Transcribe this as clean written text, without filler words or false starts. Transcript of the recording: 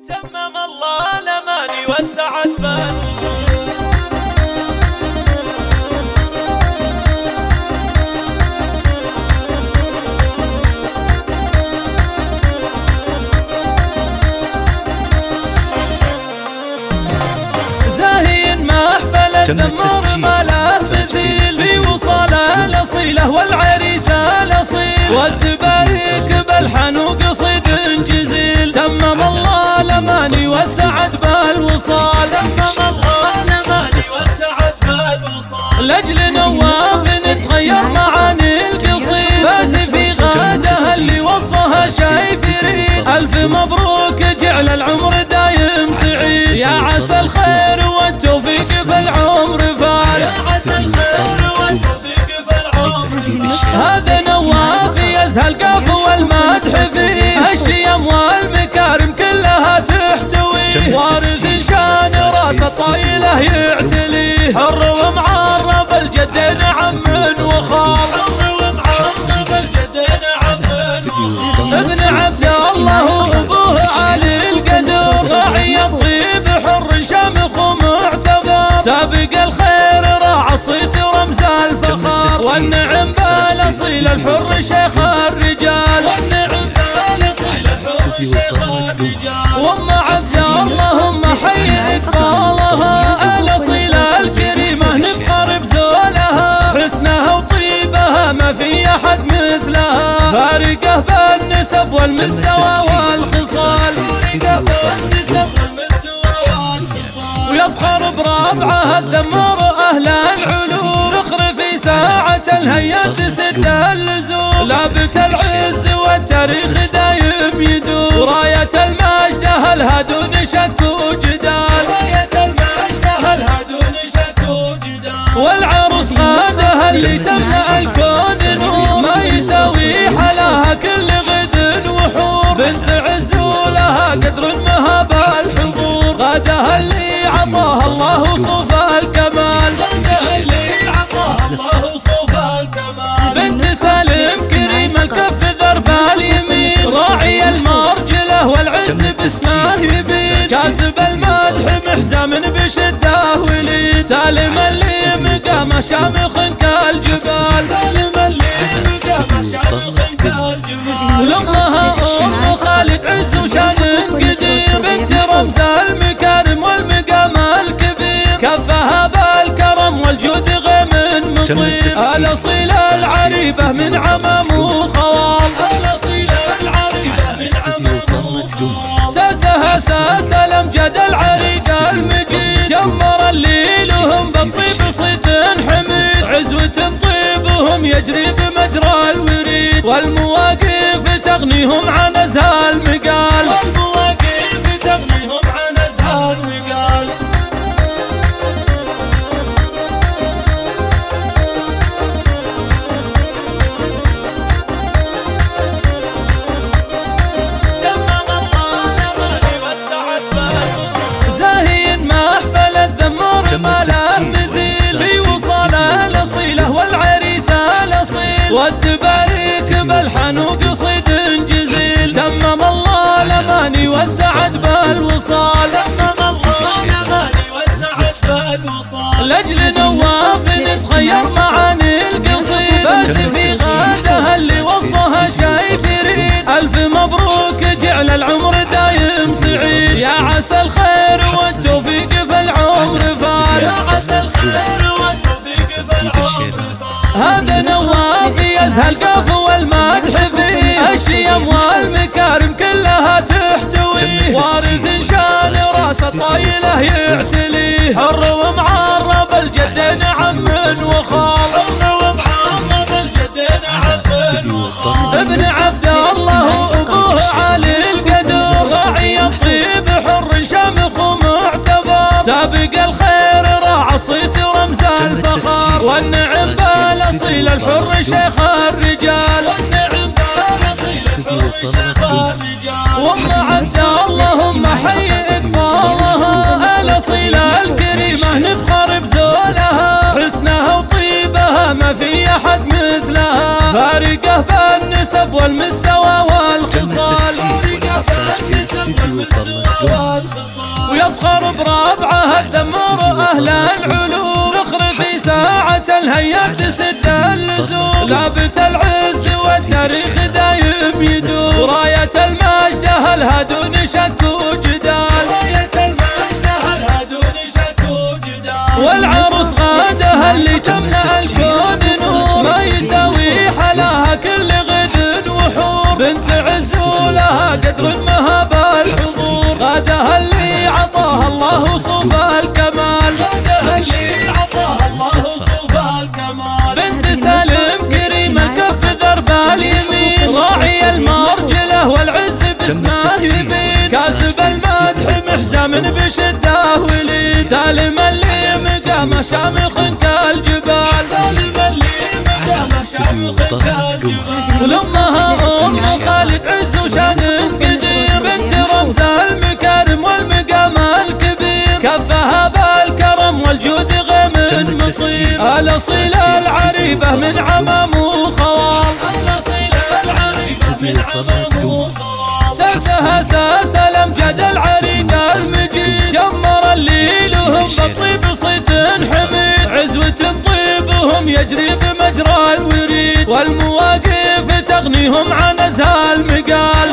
تمم الله الأماني والسعد بال زاهين محفل الدمر ما له مثيل في وصاله الأصيلة والعريسة الأصيل والتبارك بالحنوق صيد جزيل. تمم الله الأماني والسعد بالوصال، تمم الله الأماني والسعد بالوصال. لأجل نواف نتغير معاني القصيد، فاز في غادها اللي وصفها شايف يريد. ألف مبروك جعل العمر دايم سعيد، يا عسى الخير والتوفيق في العمر فال، يا عسى الخير والتوفيق في العمر. هذا نواف يزهى القاف والمدح فيه، الشيم والمكارم كلها تحتويه. وارد شان راس طايله يعتليه، حر ومعرب الجدين عم وخال، حر ومعرب الجدين عم وخال. ابن عبد الله وابوه عالي القدر، راعي الطيب حر شامخ ومعتبر. سابق الخير راعى الصيت رمز الفخار، والنعم بالاصيل الحر شيخ الرجال، والنعم بالاصيل الحر شيخ الرجال. وام عبد اللهم حي اقبالها، الاصيله الكريمه نفخر بزولها. حسنها وطيبها ما في احد مثلها، فارقه بالنسب والمستوى والخصال، فارقه بالنسب والمستوى والخصال. ويفخر بربعها الدمار اهل العلوم، فخر في ساعه الهيات سد اللزوم. لابت العز والتاريخ دايم يدوم، رايه المجد الهدون شكوا جدال، رايه المجد الهدون شكوا جدال. والعروس غادها اللي تملا الكون نور، ما يساوي حلاها كل غد وحور. بنت عز ولها قدر مهاب الحضور، غادها اللي عطاها الله صوف الكمال، غادها اللي عطاها الله صوف الكمال. بنت سالم كريم الكف ذرب اليمين، راعي المرجله والعز باسمه يبين. جاذب المدح محزم بشده ولين، سالم اللي مقامه شامخ كالجبال، سالم اللي مقامه شامخ كالجبال. لامها ام خالد عز وشان قدير، بنت رمز المكارم والمقام الكبير. كفها بالكرم والجود غيم مطير، الاصيله العريبه من عمام وخوال، الاصيله العريبه من عمام وخوال. ساسها ساس الامجد العريس المجيد، شمر اللي لهم بالطيب صيت حميد. عزوة طيبهم يجري بمجرى الوريد، والمواقف تغنيهم عن ازهى المقال، والمواقف تغنيهم عن ازهى المقال. ما له مثيل في وصاله الأصيلة والعريسة الأصيل، والتبارك بالحنوق صيد جزيل. تمم الله الأماني والسعد بالوصال، تمم الله الأماني والسعد بالوصال. لأجل نواف نتغير معاني القصيد، فاز في غادها اللي وصفها شايف يريد. ألف مبروك جعل العمر دايم سعيد، يا عسى الخير والتوفيق في العمر فال، يا عسى الخير والتوفيق في العمر فال. هذا نواف يزهى القاف والمدح فيه، الشيم والمكارم كلها تحتويه. وارد شان راس طايله يعتليه، حر ومعرب الجدين عم وخال، حر ومعرب الجدين عم وخال. ابن عبد الله وابوه عالي القدر، راعي الطيب حر شامخ ومعتبر. سابق الخير راعى الصيت رمز الفخار، والنعم بالاصيل الحر شيخ الرجال، والنعم بالاصيل الحر شيخ الرجال. وام عبد اللهم حي اقبالها، الاصيله الكريمه نفخر بزولها. حسنها وطيبها ما في احد مثلها، فارقه بالنسب والمستوى والخصال، فارقه بالنسب والمستوى ويفخر بربعها الذمر أهل العلوم، فخر في ساعة الهيا تسد اللزوم، لابت العز والتاريخ دايم يدوم، وراية المجد أهلها دون شك وجدال، والعروس غادها اللي تمنع الكون نور، ما يساوي حلاها كل غد وحور، بنت عز ولها قدر مهاب الحضور، غادها اللي عطاها الله صوف الكمال، غادها اللي عطاها الله صوف الكمال، بنت سالم كريم الكف درب اليمين، راعي المرجله والعز باسمه يبين، كاسب المدح محزم بشده وليد، سالم اللي مقام شامخ كالجبال، سالم اللي مقام شامخ كالجبال، ولأمها أم خالد عز وشان قدير، بنت رمز المكارم والمقام الكبير، كفها بالكرم والجود غيم مصير، الأصيل العريبة من عمام وخوال، الأصيل العريبة من عمام وخوال، ساسها ساس الأمجاد العريق المجيد، شمر اللي لهم بالطيب صيت حميد، عزوة طيبهم يجري بمجرى الوريد، والمواقف تغنيهم عن أزهى المقال.